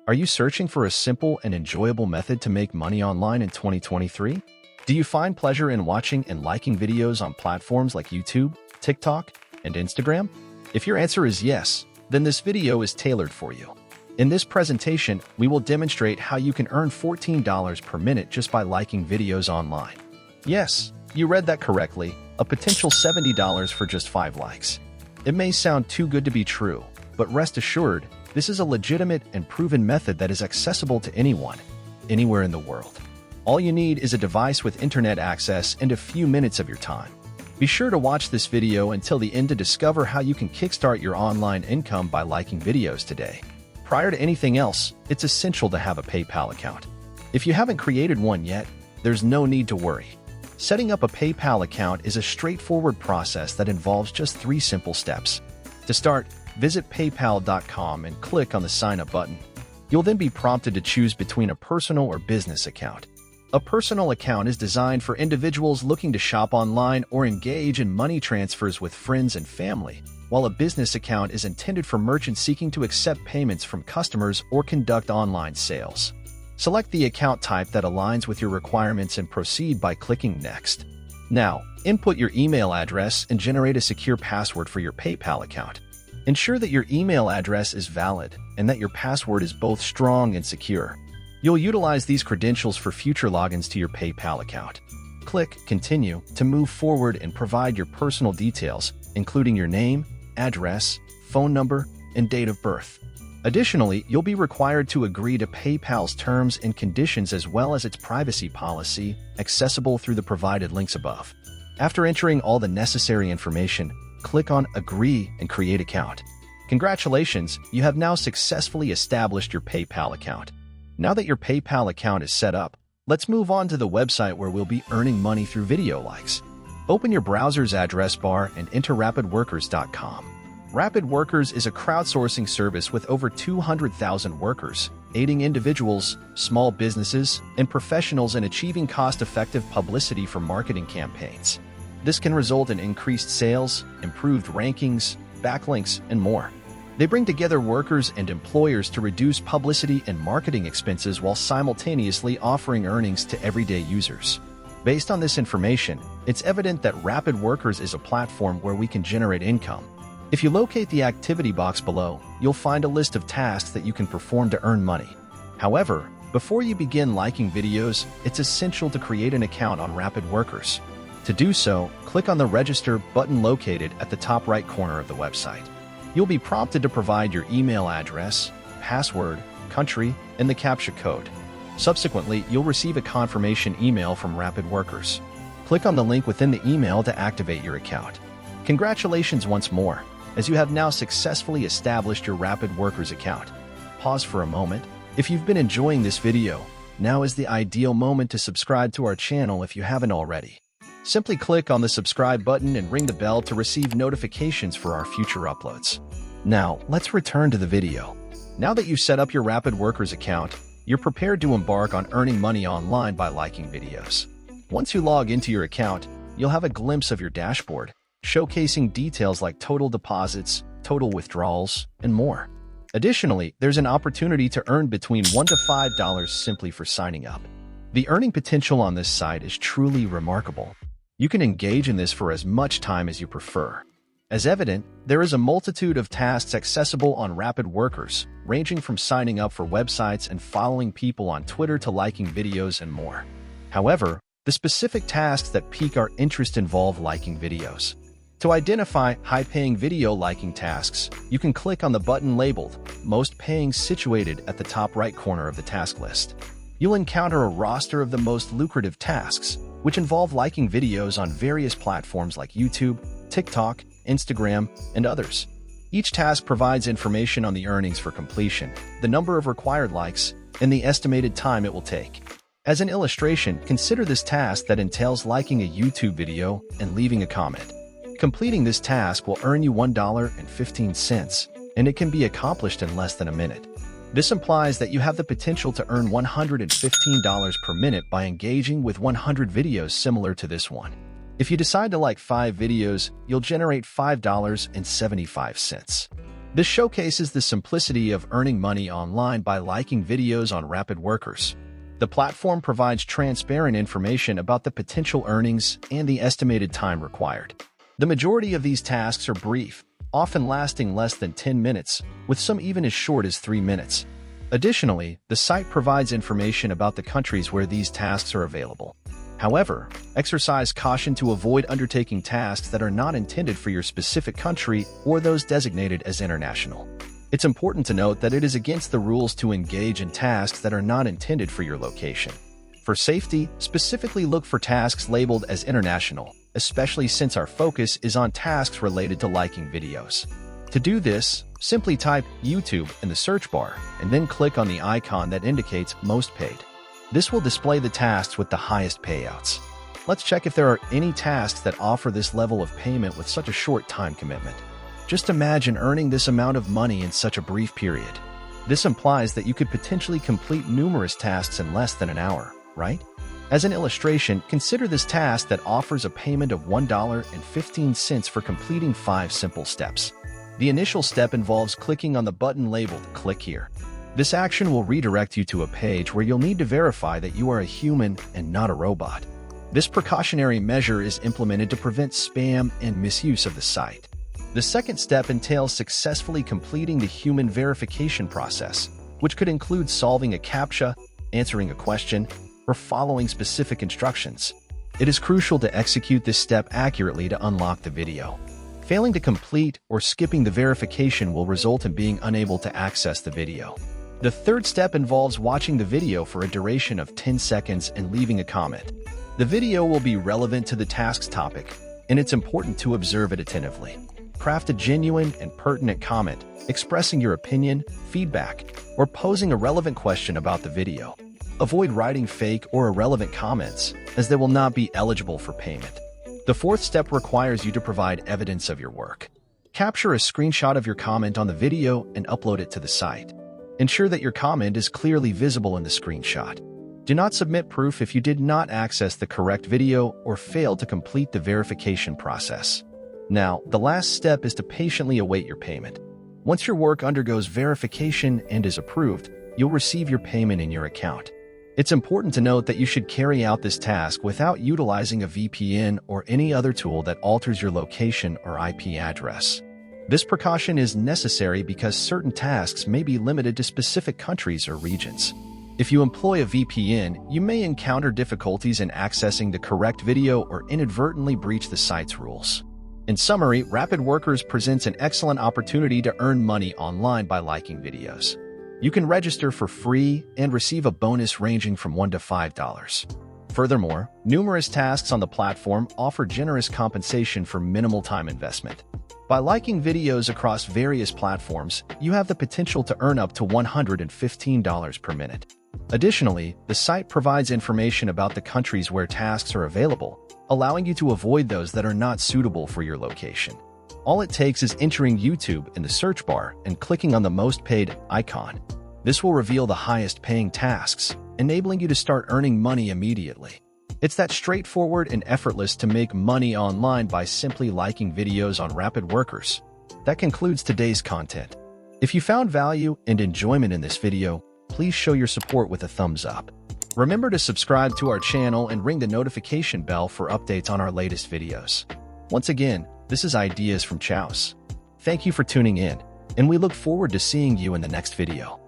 Are you searching for a simple and enjoyable method to make money online in 2023? Do you find pleasure in watching and liking videos on platforms like YouTube, TikTok, and Instagram? If your answer is yes, then this video is tailored for you. In this presentation, we will demonstrate how you can earn $14 per minute just by liking videos online. Yes, you read that correctly, a potential $70 for just 5 likes. It may sound too good to be true, but rest assured, this is a legitimate and proven method that is accessible to anyone, anywhere in the world. All you need is a device with internet access and a few minutes of your time. Be sure to watch this video until the end to discover how you can kickstart your online income by liking videos today. Prior to anything else, it's essential to have a PayPal account. If you haven't created one yet, there's no need to worry. Setting up a PayPal account is a straightforward process that involves just 3 simple steps. To start, visit paypal.com and click on the Sign Up button. You'll then be prompted to choose between a personal or business account. A personal account is designed for individuals looking to shop online or engage in money transfers with friends and family, while a business account is intended for merchants seeking to accept payments from customers or conduct online sales. Select the account type that aligns with your requirements and proceed by clicking Next. Now, input your email address and generate a secure password for your PayPal account. Ensure that your email address is valid and that your password is both strong and secure. You'll utilize these credentials for future logins to your PayPal account. Click Continue to move forward and provide your personal details, including your name, address, phone number, and date of birth. Additionally, you'll be required to agree to PayPal's terms and conditions as well as its privacy policy, accessible through the provided links above. After entering all the necessary information, click on Agree and create account. Congratulations, you have now successfully established your PayPal account. Now that your PayPal account is set up, let's move on to the website where we'll be earning money through video likes. Open your browser's address bar and enter rapidworkers.com. RapidWorkers is a crowdsourcing service with over 200,000 workers, aiding individuals, small businesses, and professionals in achieving cost-effective publicity for marketing campaigns. This can result in increased sales, improved rankings, backlinks, and more. They bring together workers and employers to reduce publicity and marketing expenses while simultaneously offering earnings to everyday users. Based on this information, it's evident that RapidWorkers is a platform where we can generate income. If you locate the activity box below, you'll find a list of tasks that you can perform to earn money. However, before you begin liking videos, it's essential to create an account on RapidWorkers. To do so, click on the Register button located at the top right corner of the website. You'll be prompted to provide your email address, password, country, and the CAPTCHA code. Subsequently, you'll receive a confirmation email from RapidWorkers. Click on the link within the email to activate your account. Congratulations once more, as you have now successfully established your RapidWorkers account. Pause for a moment. If you've been enjoying this video, now is the ideal moment to subscribe to our channel if you haven't already. Simply click on the subscribe button and ring the bell to receive notifications for our future uploads. Now, let's return to the video. Now that you've set up your RapidWorkers account, you're prepared to embark on earning money online by liking videos. Once you log into your account, you'll have a glimpse of your dashboard, showcasing details like total deposits, total withdrawals, and more. Additionally, there's an opportunity to earn between $1 to $5 simply for signing up. The earning potential on this site is truly remarkable. You can engage in this for as much time as you prefer. As evident, there is a multitude of tasks accessible on RapidWorkers, ranging from signing up for websites and following people on Twitter to liking videos and more. However, the specific tasks that pique our interest involve liking videos. To identify high-paying video liking tasks, you can click on the button labeled Most Paying situated at the top right corner of the task list. You'll encounter a roster of the most lucrative tasks, which involve liking videos on various platforms like YouTube, TikTok, Instagram, and others. Each task provides information on the earnings for completion, the number of required likes, and the estimated time it will take. As an illustration, consider this task that entails liking a YouTube video and leaving a comment. Completing this task will earn you $1.15, and it can be accomplished in less than a minute. This implies that you have the potential to earn $115 per minute by engaging with 100 videos similar to this one. If you decide to like 5 videos, you'll generate $5.75. This showcases the simplicity of earning money online by liking videos on RapidWorkers. The platform provides transparent information about the potential earnings and the estimated time required. The majority of these tasks are brief, often lasting less than 10 minutes, with some even as short as 3 minutes. Additionally, the site provides information about the countries where these tasks are available. However, exercise caution to avoid undertaking tasks that are not intended for your specific country or those designated as international. It's important to note that it is against the rules to engage in tasks that are not intended for your location. For safety, specifically look for tasks labeled as international, especially since our focus is on tasks related to liking videos. To do this, simply type YouTube in the search bar and then click on the icon that indicates Most Paid. This will display the tasks with the highest payouts. Let's check if there are any tasks that offer this level of payment with such a short time commitment. Just imagine earning this amount of money in such a brief period. This implies that you could potentially complete numerous tasks in less than an hour, right? As an illustration, consider this task that offers a payment of $1.15 for completing 5 simple steps. The initial step involves clicking on the button labeled Click Here. This action will redirect you to a page where you'll need to verify that you are a human and not a robot. This precautionary measure is implemented to prevent spam and misuse of the site. The second step entails successfully completing the human verification process, which could include solving a CAPTCHA, answering a question, or following specific instructions. It is crucial to execute this step accurately to unlock the video. Failing to complete or skipping the verification will result in being unable to access the video. The third step involves watching the video for a duration of 10 seconds and leaving a comment. The video will be relevant to the task's topic, and it's important to observe it attentively. Craft a genuine and pertinent comment, expressing your opinion, feedback, or posing a relevant question about the video. Avoid writing fake or irrelevant comments, as they will not be eligible for payment. The fourth step requires you to provide evidence of your work. Capture a screenshot of your comment on the video and upload it to the site. Ensure that your comment is clearly visible in the screenshot. Do not submit proof if you did not access the correct video or failed to complete the verification process. Now, the last step is to patiently await your payment. Once your work undergoes verification and is approved, you'll receive your payment in your account. It's important to note that you should carry out this task without utilizing a VPN or any other tool that alters your location or IP address. This precaution is necessary because certain tasks may be limited to specific countries or regions. If you employ a VPN, you may encounter difficulties in accessing the correct video or inadvertently breach the site's rules. In summary, RapidWorkers presents an excellent opportunity to earn money online by liking videos. You can register for free and receive a bonus ranging from $1 to $5. Furthermore, numerous tasks on the platform offer generous compensation for minimal time investment. By liking videos across various platforms, you have the potential to earn up to $115 per minute. Additionally, the site provides information about the countries where tasks are available, allowing you to avoid those that are not suitable for your location. All it takes is entering YouTube in the search bar and clicking on the Most Paid icon. This will reveal the highest paying tasks, enabling you to start earning money immediately. It's that straightforward and effortless to make money online by simply liking videos on RapidWorkers. That concludes today's content. If you found value and enjoyment in this video, please show your support with a thumbs up. Remember to subscribe to our channel and ring the notification bell for updates on our latest videos. Once again, this is Ideas from Chaos. Thank you for tuning in, and we look forward to seeing you in the next video.